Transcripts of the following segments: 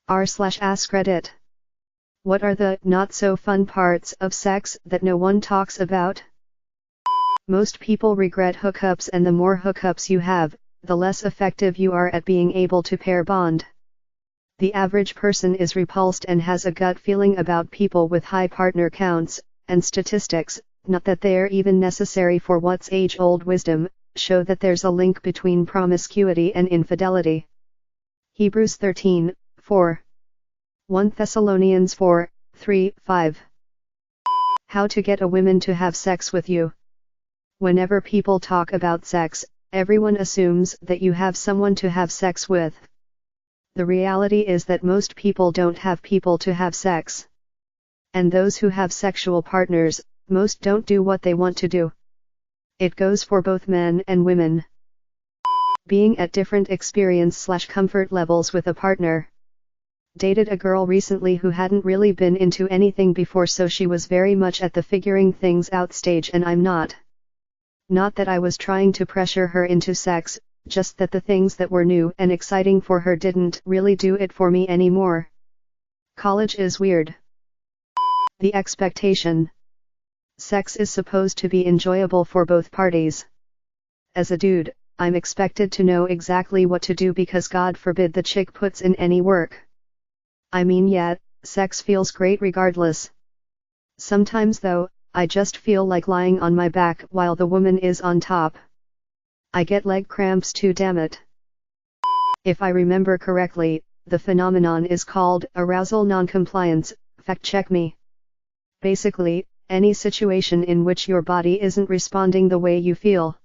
r/AskReddit. What are the not-so-fun parts of sex that no one talks about? Most people regret hookups, and the more hookups you have, the less effective you are at being able to pair bond. The average person is repulsed and has a gut feeling about people with high partner counts, and statistics, not that they're even necessary for what's age-old wisdom, show that there's a link between promiscuity and infidelity. Hebrews 13:4. 1 Thessalonians 4:3-5. How to get a woman to have sex with you. Whenever people talk about sex, everyone assumes that you have someone to have sex with. The reality is that most people don't have people to have sex. And those who have sexual partners, most don't do what they want to do. It goes for both men and women. Being at different experience/comfort levels with a partner. Dated a girl recently who hadn't really been into anything before, so she was very much at the figuring things out stage, and I'm not. Not that I was trying to pressure her into sex, just that the things that were new and exciting for her didn't really do it for me anymore. College is weird. The expectation. Sex is supposed to be enjoyable for both parties. As a dude, I'm expected to know exactly what to do because God forbid the chick puts in any work. I mean, yeah, sex feels great regardless. Sometimes though, I just feel like lying on my back while the woman is on top. I get leg cramps too, damn it. If I remember correctly, the phenomenon is called arousal noncompliance, fact check me. Basically, any situation in which your body isn't responding the way you feel.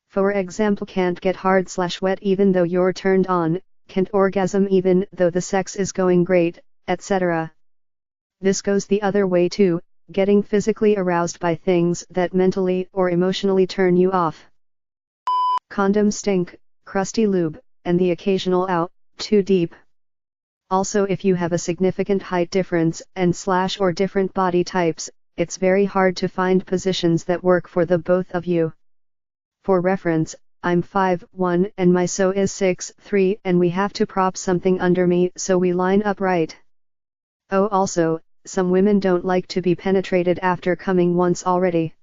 For example, can't get hard/wet even though you're turned on, can't orgasm even though the sex is going great, etc. This goes the other way too, getting physically aroused by things that mentally or emotionally turn you off. Condoms stink, crusty lube, and the occasional ow, too deep. Also, if you have a significant height difference and/or different body types, it's very hard to find positions that work for the both of you. For reference, I'm 5'1" and my so is 6'3", and we have to prop something under me so we line up right. Oh, also, some women don't like to be penetrated after coming once already.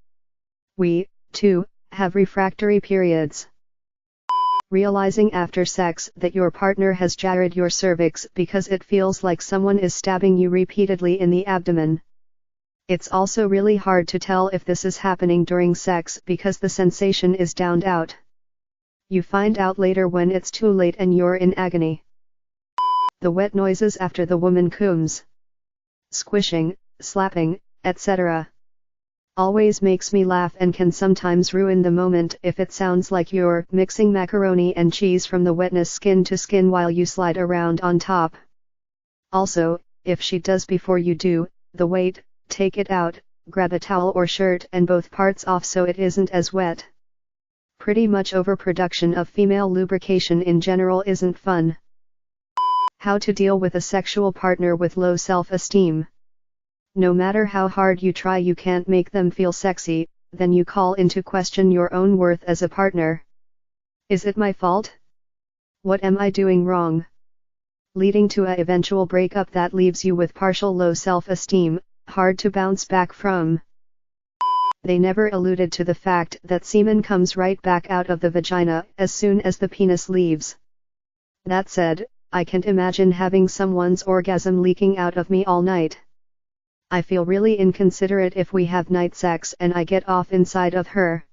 We, too, have refractory periods. Realizing after sex that your partner has jarred your cervix because it feels like someone is stabbing you repeatedly in the abdomen. It's also really hard to tell if this is happening during sex because the sensation is downed out. You find out later when it's too late and you're in agony. The wet noises after the woman comes. Squishing, slapping, etc. always makes me laugh and can sometimes ruin the moment if it sounds like you're mixing macaroni and cheese from the wetness skin to skin while you slide around on top. Also, if she does before you do, the wait, take it out, grab a towel or shirt and both parts off so it isn't as wet. Pretty much overproduction of female lubrication in general isn't fun. How to deal with a sexual partner with low self-esteem. No matter how hard you try, you can't make them feel sexy, then you call into question your own worth as a partner. Is it my fault? What am I doing wrong? Leading to a eventual breakup that leaves you with partial low self-esteem, hard to bounce back from. They never alluded to the fact that semen comes right back out of the vagina as soon as the penis leaves. That said, I can't imagine having someone's orgasm leaking out of me all night. I feel really inconsiderate if we have night sex and I get off inside of her.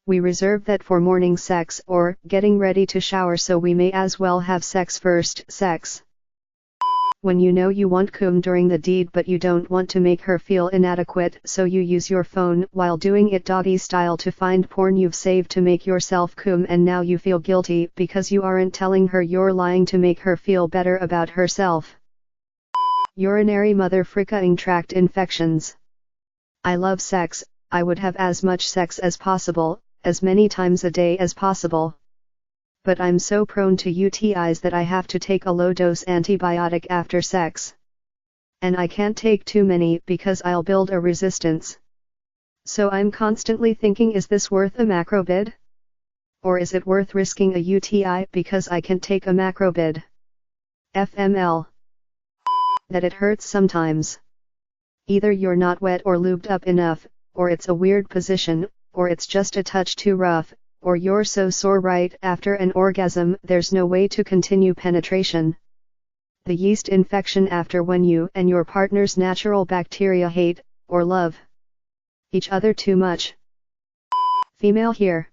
We reserve that for morning sex or getting ready to shower, so we may as well have sex first. Sex. When you know you want cum during the deed but you don't want to make her feel inadequate, so you use your phone while doing it doggy style to find porn you've saved to make yourself cum, and now you feel guilty because you aren't telling her you're lying to make her feel better about herself. Urinary motherfricking tract infections. I love sex, I would have as much sex as possible, as many times a day as possible. But I'm so prone to UTIs that I have to take a low-dose antibiotic after sex. And I can't take too many because I'll build a resistance. So I'm constantly thinking, is this worth a macrobid? Or is it worth risking a UTI because I can take a macrobid? FML. That it hurts sometimes. Either you're not wet or lubed up enough, or it's a weird position, or it's just a touch too rough, or you're so sore right after an orgasm there's no way to continue penetration. The yeast infection after when you and your partner's natural bacteria hate, or love, each other too much. Female here.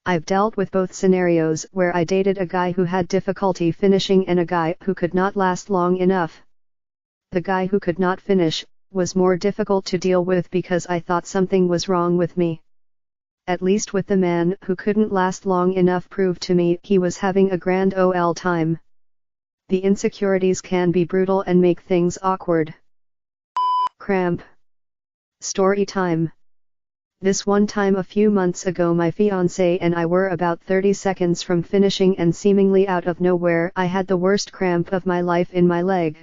I've dealt with both scenarios where I dated a guy who had difficulty finishing and a guy who could not last long enough. The guy who could not finish was more difficult to deal with because I thought something was wrong with me. At least with the man who couldn't last long enough proved to me he was having a grand ol' time. The insecurities can be brutal and make things awkward. Cramp. Story time. This one time a few months ago my fiancé and I were about 30 seconds from finishing and seemingly out of nowhere I had the worst cramp of my life in my leg.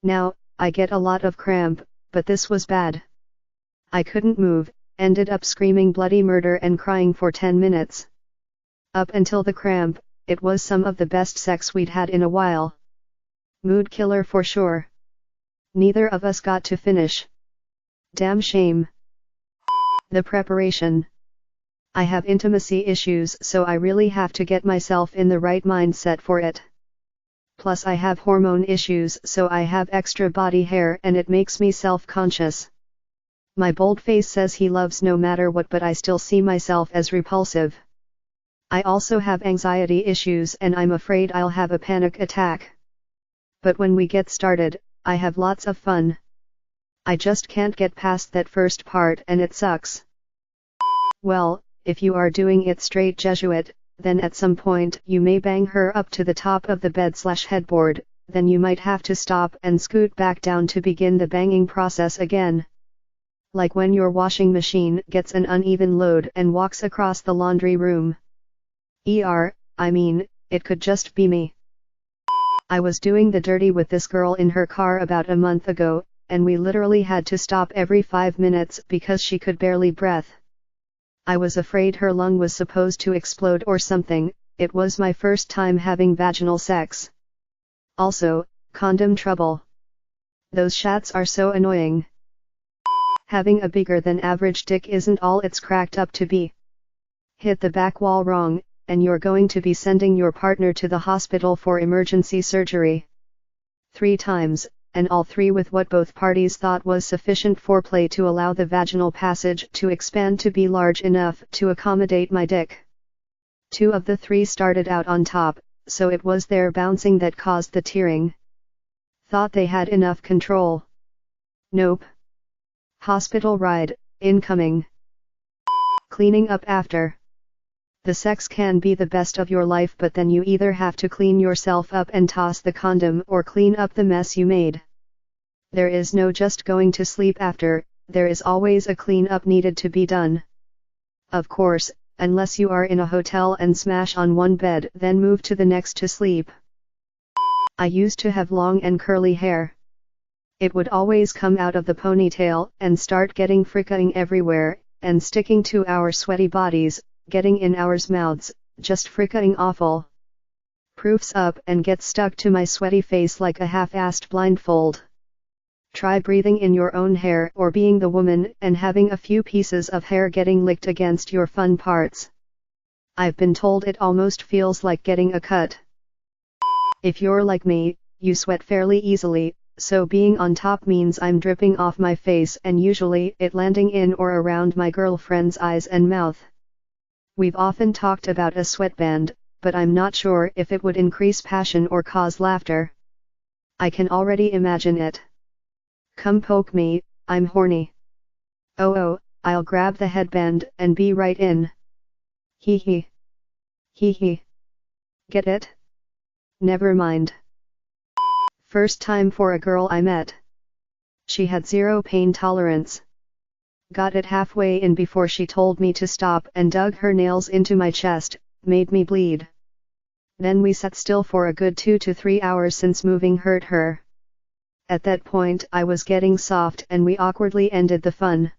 Now, I get a lot of cramp, but this was bad. I couldn't move, ended up screaming bloody murder and crying for 10 minutes. Up until the cramp, it was some of the best sex we'd had in a while. Mood killer for sure. Neither of us got to finish. Damn shame. The preparation. I have intimacy issues, so I really have to get myself in the right mindset for it. Plus I have hormone issues, so I have extra body hair and it makes me self-conscious. My bold face says he loves no matter what, but I still see myself as repulsive. I also have anxiety issues and I'm afraid I'll have a panic attack. But when we get started, I have lots of fun. I just can't get past that first part and it sucks. Well, if you are doing it straight Jesuit, then at some point you may bang her up to the top of the bed/headboard, then you might have to stop and scoot back down to begin the banging process again. Like when your washing machine gets an uneven load and walks across the laundry room. I mean, it could just be me. I was doing the dirty with this girl in her car about a month ago, and we literally had to stop every 5 minutes because she could barely breathe. I was afraid her lung was supposed to explode or something. It was my first time having vaginal sex. Also, condom trouble. Those shats are so annoying. Having a bigger than average dick isn't all it's cracked up to be. Hit the back wall wrong, and you're going to be sending your partner to the hospital for emergency surgery. 3 times, and all 3 with what both parties thought was sufficient foreplay to allow the vaginal passage to expand to be large enough to accommodate my dick. 2 of the 3 started out on top, so it was their bouncing that caused the tearing. Thought they had enough control. Nope. Hospital ride, incoming. Cleaning up after. The sex can be the best of your life, but then you either have to clean yourself up and toss the condom or clean up the mess you made. There is no just going to sleep after, there is always a clean up needed to be done. Of course, unless you are in a hotel and smash on one bed then move to the next to sleep. I used to have long and curly hair. It would always come out of the ponytail and start getting fricking everywhere, and sticking to our sweaty bodies, getting in our mouths, just fricking awful. Proofs up and get stuck to my sweaty face like a half-assed blindfold. Try breathing in your own hair or being the woman and having a few pieces of hair getting licked against your fun parts. I've been told it almost feels like getting a cut. If you're like me, you sweat fairly easily, so being on top means I'm dripping off my face and usually it landing in or around my girlfriend's eyes and mouth. We've often talked about a sweatband, but I'm not sure if it would increase passion or cause laughter. I can already imagine it. Come poke me, I'm horny. Oh, I'll grab the headband and be right in. Hee hee. Hee hee. Get it? Never mind. First time for a girl I met. She had zero pain tolerance. Got it halfway in before she told me to stop and dug her nails into my chest, made me bleed. Then we sat still for a good 2 to 3 hours since moving hurt her. At that point I was getting soft and we awkwardly ended the fun.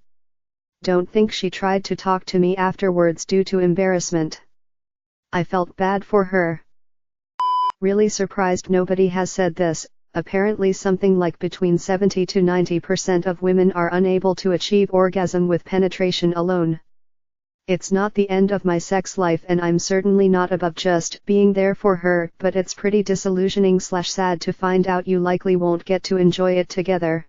Don't think she tried to talk to me afterwards due to embarrassment. I felt bad for her. Really surprised nobody has said this. Apparently something like between 70 to 90% of women are unable to achieve orgasm with penetration alone. It's not the end of my sex life and I'm certainly not above just being there for her, but it's pretty disillusioning/sad to find out you likely won't get to enjoy it together.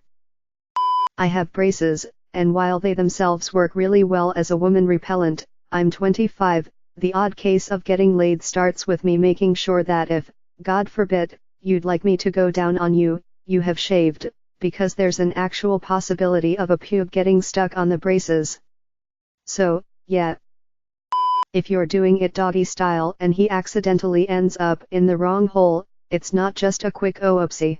I have braces, and while they themselves work really well as a woman repellent, I'm 25, the odd case of getting laid starts with me making sure that if, God forbid, you'd like me to go down on you, you have shaved, because there's an actual possibility of a pube getting stuck on the braces. So, yeah. If you're doing it doggy style and he accidentally ends up in the wrong hole, it's not just a quick oopsie.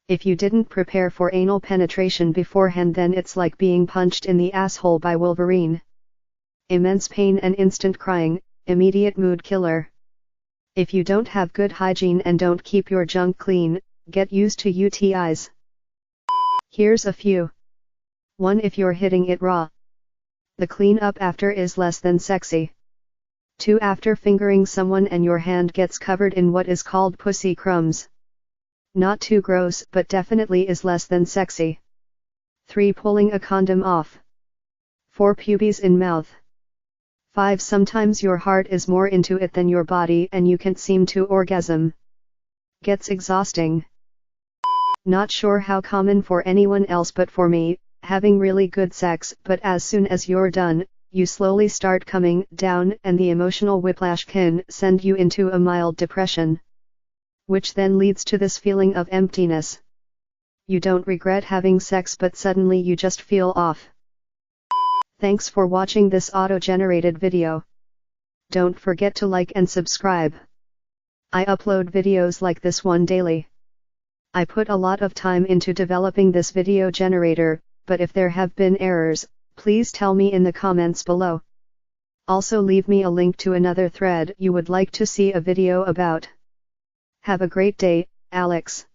If you didn't prepare for anal penetration beforehand, then it's like being punched in the asshole by Wolverine. Immense pain and instant crying, immediate mood killer. If you don't have good hygiene and don't keep your junk clean, get used to UTIs. Here's a few. 1. If you're hitting it raw, the cleanup after is less than sexy. 2. After fingering someone and your hand gets covered in what is called pussy crumbs. Not too gross, but definitely is less than sexy. 3. Pulling a condom off. 4. Pubes in mouth. 5. Sometimes your heart is more into it than your body and you can't seem to orgasm. Gets exhausting. Not sure how common for anyone else, but for me, having really good sex, but as soon as you're done, you slowly start coming down and the emotional whiplash can send you into a mild depression. Which then leads to this feeling of emptiness. You don't regret having sex, but suddenly you just feel off. Thanks for watching this auto-generated video. Don't forget to like and subscribe. I upload videos like this one daily. I put a lot of time into developing this video generator, but if there have been errors, please tell me in the comments below. Also leave me a link to another thread you would like to see a video about. Have a great day, Alex.